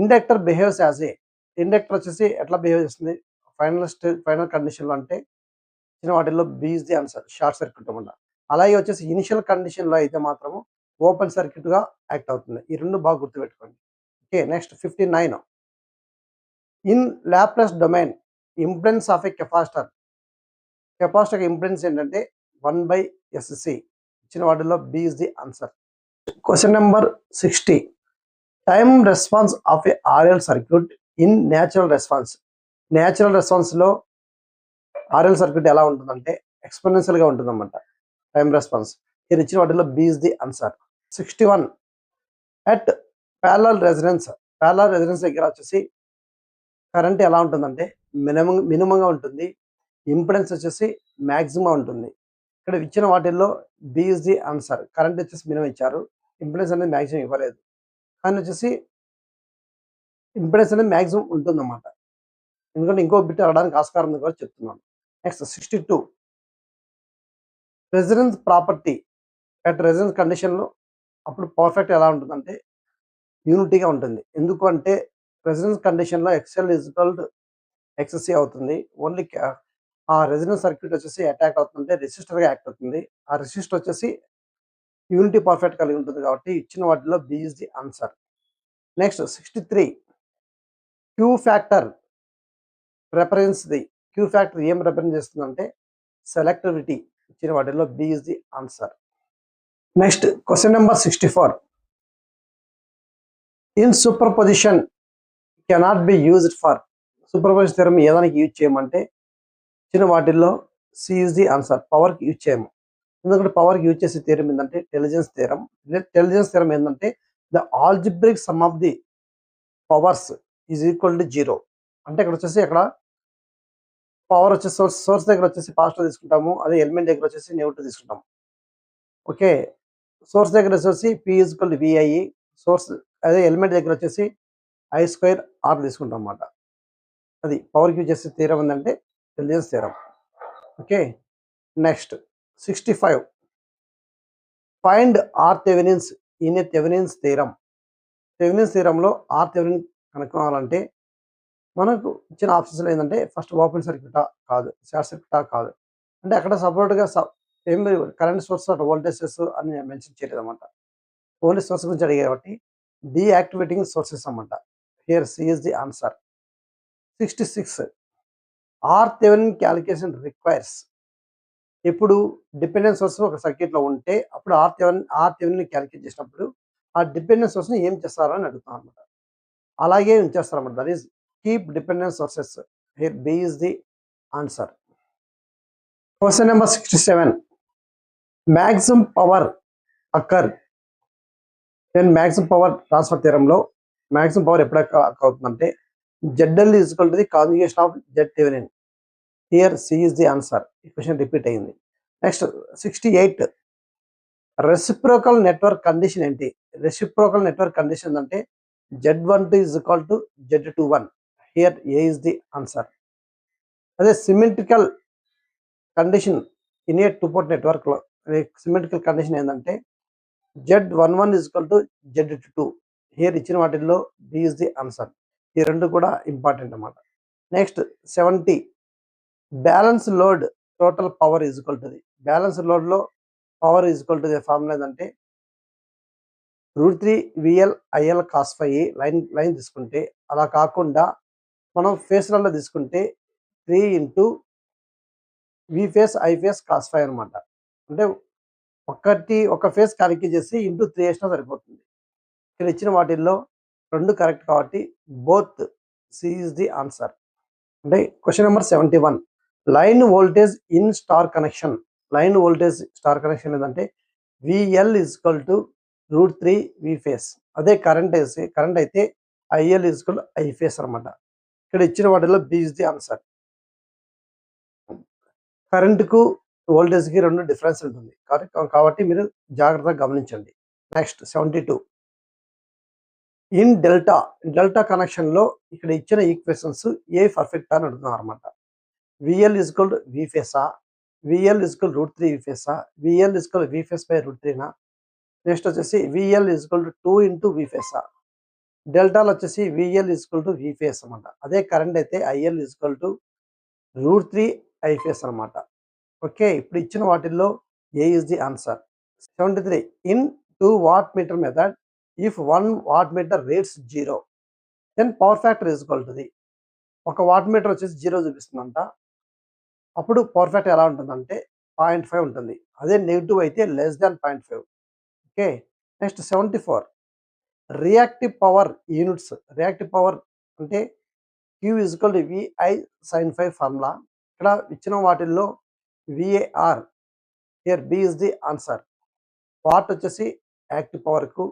Inductor behaves as a, inductor వచ్చేసి ఎట్లా బిహేవ్ చేస్తుంది ఫైనల్ కండిషన్లో అంటే ఇచ్చిన వాటిల్లో B is the answer, short circuit అనమాట. అలాగే వచ్చేసి ఇనిషియల్ కండిషన్లో అయితే మాత్రము ఓపెన్ సర్క్యూట్గా యాక్ట్ అవుతుంది. ఈ రెండు బాగా గుర్తుపెట్టుకోండి. Okay, next 59. In Laplace domain impedance of a capacitor impedance ఏంటంటే 1/SC. ఇచ్చిన వాటిల్లో B is the answer. Question number 60. Time response of a RL circuit in natural రెస్పాన్స్లో ఆర్ఎల్ సర్క్యూట్ ఎలా ఉంటుందంటే ఎక్స్పోనెన్షియల్గా ఉంటుందన్నమాట టైమ్ రెస్పాన్స్. ఇది ఇచ్చిన వాటిల్లో B is the answer. 61. At parallel resonance దగ్గర వచ్చేసి కరెంట్ ఎలా ఉంటుందంటే మినిమంగా ఉంటుంది, ఇంపెడెన్స్ వచ్చేసి మ్యాక్సిమం ఉంటుంది. ఇక్కడ ఇచ్చిన వాటిల్లో B is the answer. Current వచ్చేసి మినిమం ఇచ్చారు, ఇంపెడెన్స్ అనేది మ్యాక్సిమం ఇవ్వలేదు, కానీ వచ్చేసి ఇంపెడెన్స్ అనేది మ్యాక్సిమం ఉంటుందన్నమాట. ఎందుకంటే ఇంకో బిట్ అడడానికి ఆస్కారం ఉంది కూడా చెప్తున్నాను. Next 62. Residence property at residence కండిషన్లో అప్పుడు పర్ఫెక్ట్ ఎలా ఉంటుందంటే యూనిటీగా ఉంటుంది. ఎందుకు అంటే రెసిడెన్స్ కండిషన్లో ఎక్స్ఎల్ ఈజ్వల్ టు ఎక్స్సి అవుతుంది. ఓన్లీ ఆ రెసిడెన్స్ సర్క్యూట్ వచ్చేసి అటాక్ అవుతుందంటే రెసిస్టర్గా యాక్ట్ అవుతుంది. ఆ రెసిస్టర్ వచ్చేసి యూనిటీ పర్ఫెక్ట్ కలిగి ఉంటుంది, కాబట్టి ఇచ్చిన వాటిలో B is the answer. Next 63. Q factor ఏం రిప్రజెంట్ చేస్తుందంటే సెలెక్టివిటీ. ఇచ్చిన వాటిలో B is the answer. Next question number 64. In superposition cannot be used for, super position theorem ఏదానికి యూజ్ చేయమంటే ఇచ్చిన వాటిల్లో సి ఈజ్ ది ఆన్సర్. పవర్కి use చేయము, ఎందుకంటే పవర్కి యూజ్ చేసే థియరం ఏంటంటే ఇంటెలిజెన్స్ థియరం ఏంటంటే the algebraic sum of the powers is equal to 0. అంటే ఇక్కడ వచ్చేసి పవర్ వచ్చేసి సోర్స్ దగ్గర వచ్చేసి పాజిటివ్ తీసుకుంటాము, అదే ఎలిమెంట్ దగ్గర వచ్చేసి నెగిటివ్ తీసుకుంటాము. ఓకే, సోర్స్ దగ్గర వచ్చేసి P is equal to VI, అదే ఎలిమెంట్ దగ్గర వచ్చేసి I²R తీసుకుంటాం అన్నమాట. అది పవర్కి యూజ్ చేసే థియరం ఏంటంటే intelligence theorem. Okay, next 65. Find R Thevenin's in a Thevenin's థియరంలో ఆర్ థెవెనిన్ కనుక్కోవాలంటే మనకు ఇచ్చిన ఆప్షన్స్లో ఏంటంటే ఫస్ట్ ఓపెన్ సర్క్యూటా కాదు, షార్ట్ సర్క్యూటా కాదు, అంటే అక్కడ సపరేట్గా ఏం కరెంట్ సోర్స్ వోల్టేజెస్ అని మెన్షన్ చేయలేదు అనమాట. ఓన్లీ సోర్స్ గురించి అడిగారు కాబట్టి డీయాక్టివేటింగ్ సోర్సెస్ అన్నమాట. Here C is the answer. 66. R Thevenin calculation requires, ఇప్పుడు డిపెండెంట్ సోర్స్ ఒక సర్క్యూట్లో ఉంటే అప్పుడు ఆర్ థెవెనిన్ క్యాలిక్యులేట్ చేసినప్పుడు ఆ డిపెండెంట్ సోర్స్ని ఏం చేస్తారని అడుగుతాం అనమాట. అలాగే ఉంచేస్తారన్నమాట. That is keep dependent sources. Here B is the answer. Question number 67. Maximum power occur నేను మ్యాక్సిమం పవర్ ట్రాన్స్ఫర్ థియరంలో మ్యాక్సిమం పవర్ ఎప్పుడు అవుతుందంటే ZL is equal to the conjugation of Z Thevenin. Here C is the answer. ఈ question repeat అయింది. Next 68. Reciprocal network condition ఏంటి? Reciprocal network condition అంటే Z12 is equal to Z21. Here A is the answer. అదే symmetrical condition in a 2-పోర్ట్ నెట్వర్క్లో symmetrical condition ఏంటంటే Z11 is equal to Z22. Here ఇచ్చిన వాటిల్లో B is the answer. ఈ రెండు కూడా ఇంపార్టెంట్ అన్నమాట. Next 70. Balance load total power is equal to the, balance లోడ్లో power is equal to the formula ఏంటంటే √3 VL IL cos φ లైన్ తీసుకుంటే, అలా కాకుండా మనం ఫేస్లలో తీసుకుంటే 3 into V face I face cos φ అనమాట. అంటే ఒక ఫేస్ క్యాలిక్యులేట్ చేసి ఇంటూ 3 వేసినా సరిపోతుంది. ఇక్కడ ఇచ్చిన వాటిల్లో రెండు కరెక్ట్ కాబట్టి both C is the answer. అంటే question number 71. Line voltage in star connection. Line voltage star connection ఏంటంటే VL is equal to √3 V phase. అదే కరెంట్ అయితే IL is equal I phase అనమాట. ఇక్కడ ఇచ్చిన వాటిలో బి ఇస్ ది ఆన్సర్. కరెంట్కు వోల్టేజ్కి 2 difference ఉంటుంది కాబట్టి మీరు జాగ్రత్తగా గమనించండి. నెక్స్ట్ 72. ఇన్ డెల్టా కనెక్షన్లో ఇక్కడ ఇచ్చిన ఈక్వేషన్స్ ఏ పర్ఫెక్ట్ అని అడుగుతున్నారు అనమాట. విఎల్ ఈజ్ ఈక్వల్ వి ఫేసా, విఎల్ ఈజ్ ఈక్వల్ √3 వి ఫేసా, VL is equal V phase by √3నా, నెక్స్ట్ వచ్చేసి VL is equal to 2 into V ఫేసా. డెల్టాలో వచ్చేసి VL is equal to V phase అనమాట. అదే కరెంట్ అయితే IL is equal to √3 I phase అనమాట. ఓకే, ఇప్పుడు ఇచ్చిన వాటిల్లో A is the answer. 73. In 2 watt meter method, if 1 watt metre reads 0, then power factor is equal to the. ఒక watt meter వచ్చేసి 0 చూపిస్తుందంట. అప్పుడు పవర్ ఫ్యాక్టర్ ఎలా ఉంటుందంటే 0.5 ఉంటుంది. అదే నెగిటివ్ అయితే less than 0.5. Okay, next 74. Reactive power units. Reactive power అంటే Q is equal to VI sin phi formula. ఇక్కడ ఇచ్చిన వాటిల్లో VAR, here B is the answer. What వచ్చేసి యాక్టివ్ పవర్కు,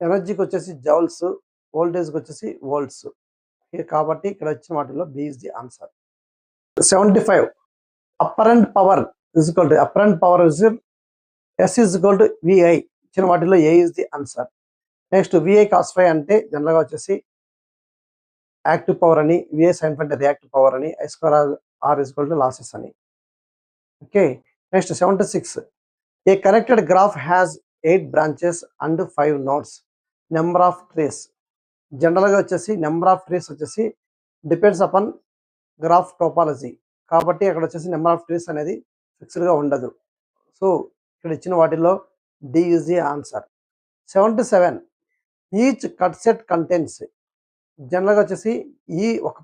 ఎనర్జీకి వచ్చేసి జౌల్స్, వోల్టేజ్కి వచ్చేసి వోల్ట్స్. కాబట్టి ఇక్కడ ఇచ్చిన వాటిల్లో B is the answer. 75. Apparent power is equal to S is equal to VI. ఇచ్చిన వాటిల్లో A is the answer. Next VI cos phi అంటే జనరల్గా వచ్చేసి యాక్టివ్ పవర్ అని, VI sin phi అంటే రియాక్టివ్ పవర్ అని, I2R is equal to losses అని. Okay, next 76. A connected graph has 8 branches and 5 nodes. Number of trees. జనరల్గా వచ్చేసి number of trees వచ్చేసి డిపెండ్స్ అపాన్ గ్రాఫ్ టోపాలజీ. కాబట్టి అక్కడ వచ్చేసి నెంబర్ ఆఫ్ ట్రీస్ అనేది ఫిక్స్డ్గా ఉండదు. సో ఇక్కడ ఇచ్చిన వాటిల్లో D is the answer. 77. Each cut set contents. జనరల్గా వచ్చేసి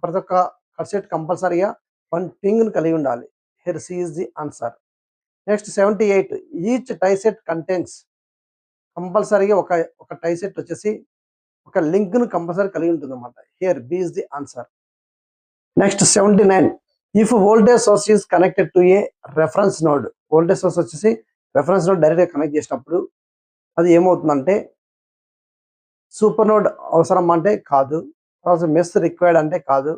ప్రతి ఒక్క కట్ సెట్ కంపల్సరీగా 1 పింగ్ని కలిగి ఉండాలి. Here C is the answer. Next 78. Each tie set contents. కంపల్సరీగా ఒక టై సెట్ వచ్చేసి ఒక లింక్ను కంపల్సరీ కలిగి ఉంటుంది అనమాట. Here B is the answer. Next 79. If voltage source is connected to a reference node. Voltage source వచ్చేసి రెఫరెన్స్ నోడ్ డైరెక్ట్గా కనెక్ట్ చేసినప్పుడు అది ఏమవుతుందంటే సూపర్ నోడ్ అవసరం అంటే కాదు, మెస్ రిక్వైర్డ్ అంటే కాదు,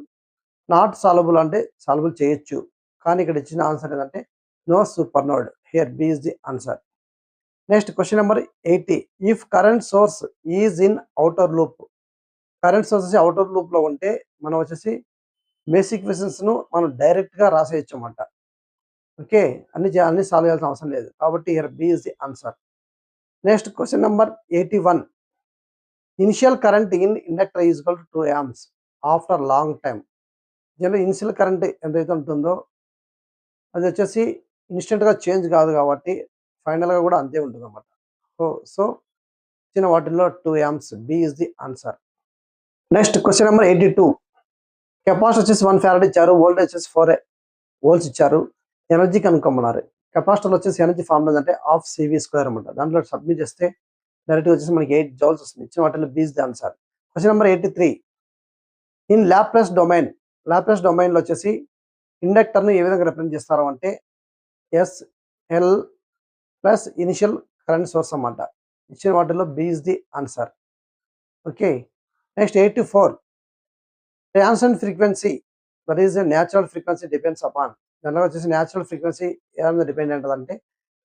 నాట్ సాల్వబుల్ అంటే సాల్వబుల్ చేయొచ్చు. కానీ ఇక్కడ ఇచ్చిన ఆన్సర్ ఏంటంటే no super node. Here B is the answer. Next question number 80. If current source is in outer loop. Current source వచ్చి అవుటర్ లూప్లో ఉంటే మనం వచ్చేసి బేసిక్ క్వశ్చన్స్ను మనం డైరెక్ట్గా రాసేయచ్చు అన్నమాట. ఓకే, అన్ని సాల్వ్ చేయాల్సిన అవసరం లేదు. కాబట్టి here B is the answer. Next question number 81. Initial current in inductor is equal to 2 amps after long time. General initial current ఎంతైతే ఉంటుందో అది వచ్చేసి ఇన్స్టెంట్గా చేంజ్ కాదు కాబట్టి ఫైనల్గా కూడా అంతే ఉంటుంది అన్నమాట. సో ఇచ్చిన వాటిల్లో 2 amps. B is the answer. Next question number 82. Capacitor వచ్చేసి 1 farad ఇచ్చారు, వోల్టేజ్ వచ్చేసి 4 volts ఇచ్చారు, ఎనర్జీ కనుక్కోమన్నారు. కెపాసిటర్లో వచ్చేసి ఎనర్జీ ఫార్ములా అంటే ½ CV² అనమాట. దాంట్లో సబ్మిట్ చేస్తే డైరెక్ట్గా వచ్చేసి మనకి 8 joules వస్తుంది. ఇచ్చిన వాటిలో B is the answer. Question number 83. In Laplace domain. Laplace డొమైన్లో వచ్చేసి ఇండక్టర్ను ఏ విధంగా రిప్రజెంట్ చేస్తారు అంటే SL plus initial current source అన్నమాట. ఇచ్చిన వాటిలో B is the answer. Okay, next 84. Transient frequency that is natural frequency depends upon. జనరల్గా వచ్చేసి న్యాచురల్ ఫ్రీక్వెన్సీ ఏమైనా డిపెండ్ అంటే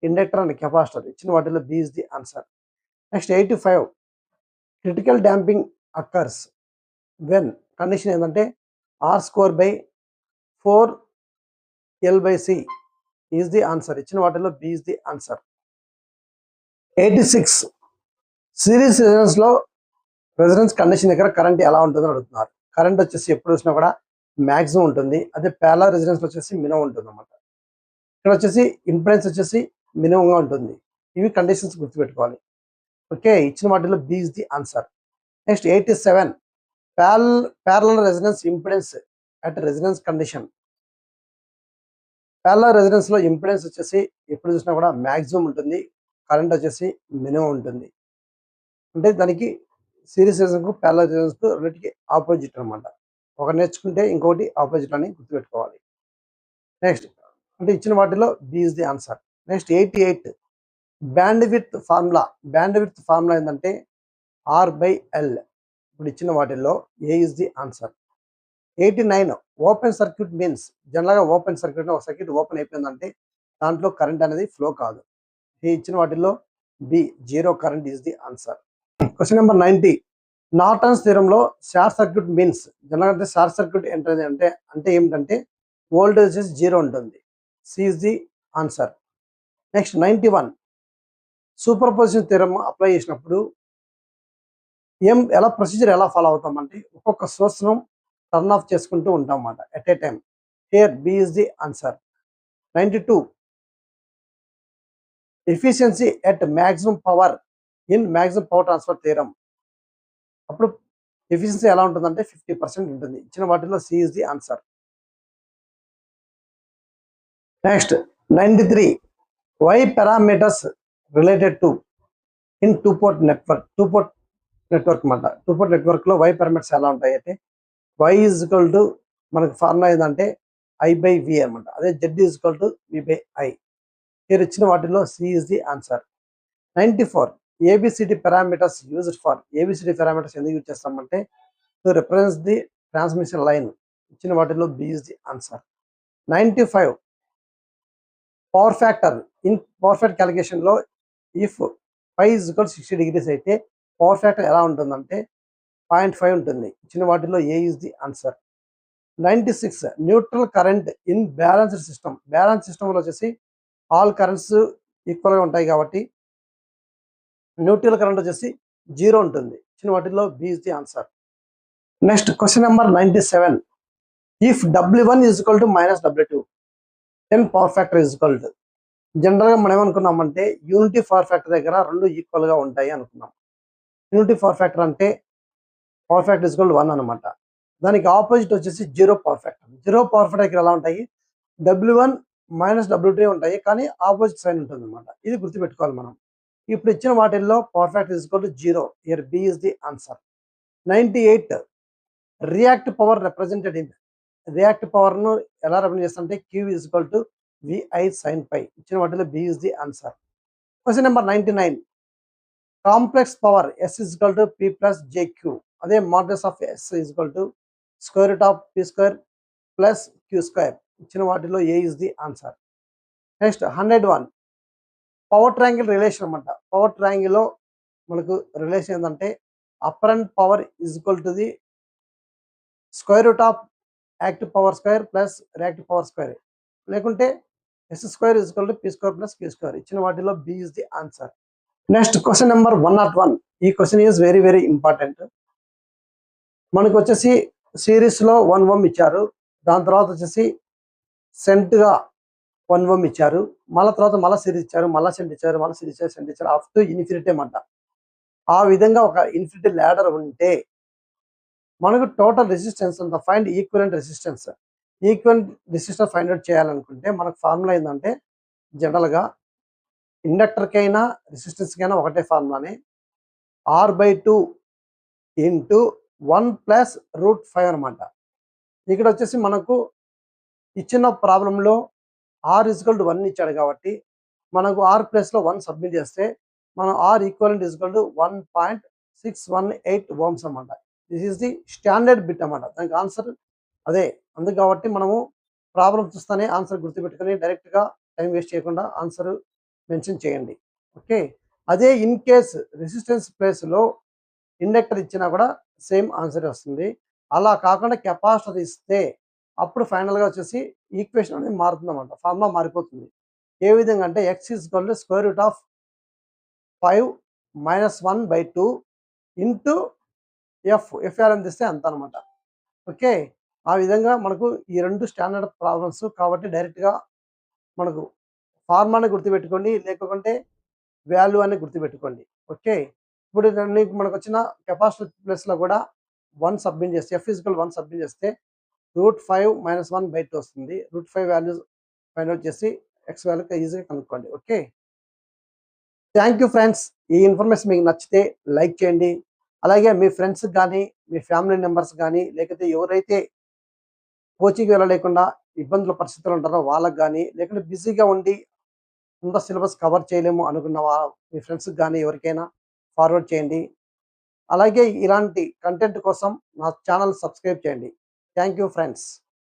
ఇండక్టర్ అండ్ కెపాసిటర్. ఇచ్చిన వాటిలో B is the answer. Next 85. Critical damping occurs when. Condition ఏంటంటే R²/4L/C ఈజ్ ది ఆన్సర్. ఇచ్చిన వాటిలో B is the answer. 86. Series రెజొనెన్స్లో రెజొనెన్స్ కండిషన్ దగ్గర కరెంట్ ఎలా ఉంటుందని అడుగుతున్నారు. కరెంట్ వచ్చేసి ఎప్పుడు చూసినా కూడా మ్యాక్సిమం ఉంటుంది. అదే ప్యారలల్ రెజొనెన్స్ వచ్చేసి మినిమం ఉంటుంది అన్నమాట. ఇక్కడ వచ్చేసి ఇంపెడెన్స్ వచ్చేసి మినిమంగా ఉంటుంది. ఇవి కండిషన్స్ గుర్తుపెట్టుకోవాలి. ఓకే, ఇచ్చిన వాటిలో B is the answer. Next 87. Parallel resonance impedance at resonance condition. Parallel రెజొనెన్స్లో ఇంపెడెన్స్ వచ్చేసి ఎప్పుడు చూసినా కూడా మ్యాక్సిమం ఉంటుంది, కరెంట్ వచ్చేసి మినిమం ఉంటుంది. అంటే దానికి సిరీస్ రెజొనెన్స్కు ప్యారలల్ రెజొనెన్స్కు రెండింటికి ఆపోజిట్ అనమాట. ఒకటి నేర్చుకుంటే ఇంకొకటి ఆపోజిట్ అని గుర్తుపెట్టుకోవాలి. నెక్స్ట్ అంటే ఇచ్చిన వాటిలో B is the answer. Next 88 bandwidth formula ఏంటంటే R/L. ఇప్పుడు ఇచ్చిన వాటిల్లో A is the answer. 89 open circuit means జనరల్గా ఓపెన్ సర్క్యూట్ ఒక సర్క్యూట్ ఓపెన్ అయిపోయిందంటే దాంట్లో కరెంట్ అనేది ఫ్లో కాదు. ఈ ఇచ్చిన వాటిల్లో B zero current is the answer. Question number 90 Norton's థియరంలో షార్ట్ సర్క్యూట్ మీన్స్ జనరల్గా అంటే షార్ట్ సర్క్యూట్ ఏంటంటే అంటే ఏమిటంటే వోల్టేజ్ జీరో ఉంటుంది. C is the answer. Next 91 super position theorem apply చేసినప్పుడు ప్రొసీజర్ ఎలా ఫాలో అవుతామంటే ఒక్కొక్క సోర్స్ ను టర్న్ ఆఫ్ చేసుకుంటూ ఉంటాం అన్నమాట at a time. Here B is the answer. 92 efficiency at maximum power in maximum power transfer theorem. అప్పుడు efficiency ఎలా ఉంటుందంటే 50% ఉంటుంది. ఇచ్చిన వాటిలో C is the answer. Next 93 Y parameters related to in two port network అన్నమాట. Two port network లో Y parameters ఎలా ఉంటాయి అంటే y ఈజ్ ఈక్వల్ టు మనకు ఫార్ములా ఏంటంటే I/V అనమాట. అదే Z is equal to V/I. here ఇచ్చిన వాటిలో C is the answer. 94 ABCD parameters used for ABCD parameters ఎందుకు యూజ్ చేస్తామంటే to represent the transmission line. ఇచ్చిన వాటిలో B is the answer. 95 power factor calculation లో if phi is equal 60 degrees అయితే power factor ఎలా ఉంటుందంటే 0.5 ఉంటుంది. ఇచ్చిన వాటిలో A is the answer. 96 neutral current in balanced system. Balance సిస్టంలో వచ్చేసి ఆల్ కరెంట్స్ ఈక్వల్గా ఉంటాయి కాబట్టి న్యూట్రల్ కరెంట్ వచ్చేసి జీరో ఉంటుంది. ఇచ్చిన వాటిలో B is the answer. Next question number 97 if W1 is equal to minus W2 then power factor is equal to. జనరల్గా మనం ఏమనుకున్నామంటే యూనిటీ పవర్ ఫ్యాక్టర్ దగ్గర రెండు ఈక్వల్గా ఉంటాయి అనుకున్నాం. యూనిటీ పవర్ ఫ్యాక్టర్ అంటే పవర్ ఫ్యాక్టర్ ఈజ్ ఈక్వల్ 1 అనమాట. దానికి ఆపోజిట్ వచ్చేసి zero power factor. Zero power factor దగ్గర ఎలా ఉంటాయి W1 మైనస్ W2 ఉంటాయి కానీ ఆపోజిట్ సైన్ ఉంటుంది అనమాట. ఇది గుర్తుపెట్టుకోవాలి మనం. ఇప్పుడు ఇచ్చిన వాటిల్లో power factor is equal to zero. Here B is the answer. 98 react power represented in. React power ను ఎలా రిప్రజెంట్ చేస్తామంటే Q is equal to VI sin π. ఇచ్చిన వాటిలో B is the answer. Question number 99 complex power S is equal to P plus JQ. అదే modulus of S is equal to square root of P² plus Q². ఇచ్చిన వాటిలో A is the answer. Next 101 power triangle relation అనమాట. Power triangle లో మనకు relation ఏంటంటే apparent power is equal to the square root of active power square plus reactive power square, లేకుంటే S² is equal to P² plus Q². ఇచ్చిన వాటిలో B is the answer. Next question number 101. ఈ question is very very important. మనకు వచ్చేసి series లో 1 ohm ఇచ్చారు. దాని తర్వాత వచ్చేసి సెంట్ గా 1 ohm ఇచ్చారు. మళ్ళీ తర్వాత మళ్ళీ సిరీస్ ఇచ్చారు, మళ్ళీ సెంట్ ఇచ్చారు, మళ్ళీ సిరీస్ ఇచ్చారు, సెంట్ ఇచ్చారు, అప్ టు ఇన్ఫినిటీ అన్నమాట. ఆ విధంగా ఒక ఇన్ఫినిటీ ల్యాడర్ ఉంటే మనకు టోటల్ రెసిస్టెన్స్ అంత find equivalent resistance. Find out చేయాలనుకుంటే మనకు ఫార్ములా ఏంటంటే జనరల్గా ఇండక్టర్కైనా రెసిస్టెన్స్కైనా ఒకటే ఫార్ములానే R/2 ఇంటూ 1 ప్లస్ √5 అనమాట. ఇక్కడ వచ్చేసి మనకు ఇచ్చిన ప్రాబ్లంలో R ఈజ్ ఈక్వల్ టు 1 ఇచ్చాడు కాబట్టి మనకు R ప్లస్లో 1 సబ్మిట్ చేస్తే మనం R equivalent is equal to 1.618 ohms అనమాట. This is the standard bit అనమాట. దానికి ఆన్సర్ అదే. అందుకు కాబట్టి మనము ప్రాబ్లం చూస్తేనే ఆన్సర్ గుర్తుపెట్టుకొని డైరెక్ట్గా టైం వేస్ట్ చేయకుండా ఆన్సర్ మెన్షన్ చేయండి. ఓకే. అదే ఇన్ కేస్ రెసిస్టెన్స్ ప్లేస్లో ఇండక్టర్ ఇచ్చినా కూడా సేమ్ ఆన్సర్ వస్తుంది. అలా కాకుండా కెపాసిటర్ ఇస్తే అప్పుడు ఫైనల్గా వచ్చేసి ఈక్వేషన్ అనేది మారుతుంది అనమాట. ఫార్ములా మారిపోతుంది. ఏ విధంగా అంటే X is equal to square root of 5 minus 1/2 into F అని తెస్తే అంత అనమాట. ఓకే. ఆ విధంగా మనకు ఈ రెండు స్టాండర్డ్ ప్రాబ్లమ్స్ కాబట్టి డైరెక్ట్గా మనకు ఫార్ములాని గుర్తుపెట్టుకోండి, లేకుంటే వాల్యూ అని గుర్తుపెట్టుకోండి. ఓకే. ఇప్పుడు మనకు వచ్చిన కెపాసిటర్ ప్లేస్లో కూడా 1 సబ్మిట్ చేస్తే F ఈజ్ ఈక్వల్ 1 సబ్మిట్ చేస్తే √5 మైనస్ 1/2 వస్తుంది. √5 వాల్యూ ఫైండ్ అవుట్ చేసి X వాల్యూ ఈజీగా కనుక్కోండి. ఓకే. Thank you friends. ఈ ఇన్ఫర్మేషన్ మీకు నచ్చితే లైక్ చేయండి. అలాగే మీ ఫ్రెండ్స్ కానీ మీ ఫ్యామిలీ మెంబర్స్ కానీ లేకపోతే ఎవరైతే కోచింగ్కి వెళ్ళలేకుండా ఇబ్బందుల పరిస్థితులు ఉంటారో వాళ్ళకి గానీ, లేకుంటే బిజీగా ఉండి అంత సిలబస్ కవర్ చేయలేము అనుకున్న మీ ఫ్రెండ్స్‌కి గానీ ఎవరికైనా ఫార్వర్డ్ చేయండి. అలాగే ఇలాంటి కంటెంట్ కోసం నా ఛానల్ సబ్స్క్రైబ్ చేయండి. Thank you friends.